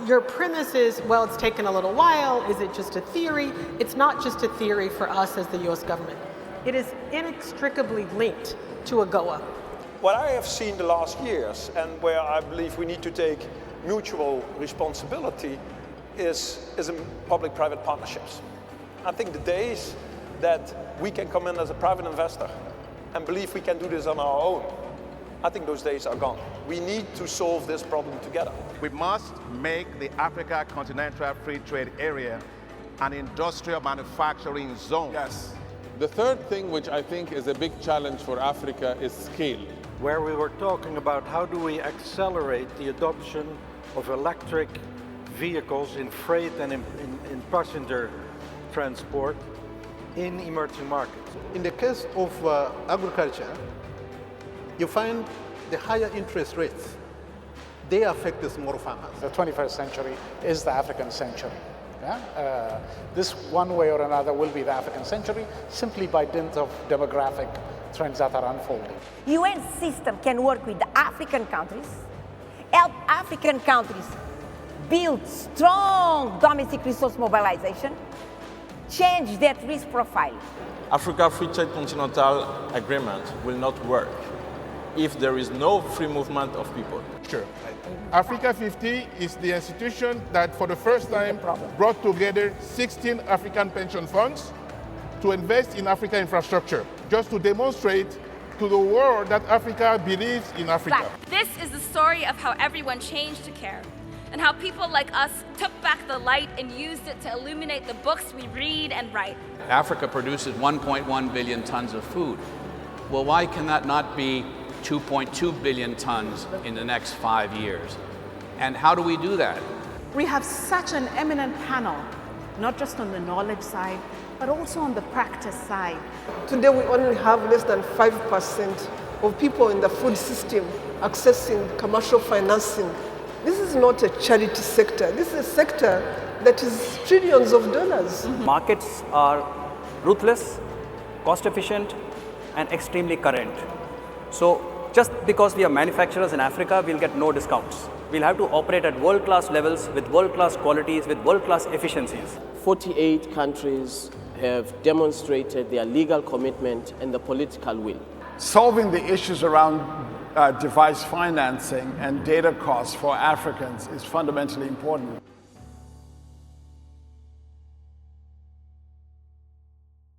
Your premise is, well, it's taken a little while. Is it just a theory? It's not just a theory for us as the US government. It is inextricably linked to AGOA. What I have seen the last years, and where I believe we need to take mutual responsibility, is in public-private partnerships. I think the days that we can come in as a private investor and believe we can do this on our own, I think those days are gone. We need to solve this problem together. We must make the Africa Continental Free Trade Area an industrial manufacturing zone. Yes. The third thing, which I think is a big challenge for Africa, is scale. Where we were talking about how do we accelerate the adoption of electric vehicles in freight and in passenger transport in emerging markets. In the case of agriculture, you find the higher interest rates, they affect the small farmers. The 21st century is the African century. Yeah? This one way or another will be the African century simply by dint of demographic trends that are unfolding. UN system can work with the African countries, help African countries build strong domestic resource mobilization, change that risk profile. Africa Free Trade Continental Agreement will not work if there is no free movement of people. Sure. Africa 50 is the institution that for the first time brought together 16 African pension funds to invest in Africa infrastructure, just to demonstrate to the world that Africa believes in Africa. This is the story of how everyone changed to care, and how people like us took back the light and used it to illuminate the books we read and write. Africa produces 1.1 billion tons of food. Well, why can that not be 2.2 billion tons in the next 5 years? And how do we do that? We have such an eminent panel, not just on the knowledge side, but also on the practice side. Today we only have less than 5% of people in the food system accessing commercial financing. This is not a charity sector. This is a sector that is trillions of dollars. Markets are ruthless, cost efficient, and extremely current. So just because we are manufacturers in Africa, we'll get no discounts. We'll have to operate at world-class levels with world-class qualities, with world-class efficiencies. 48 countries have demonstrated their legal commitment and the political will. Solving the issues around device financing and data costs for Africans is fundamentally important.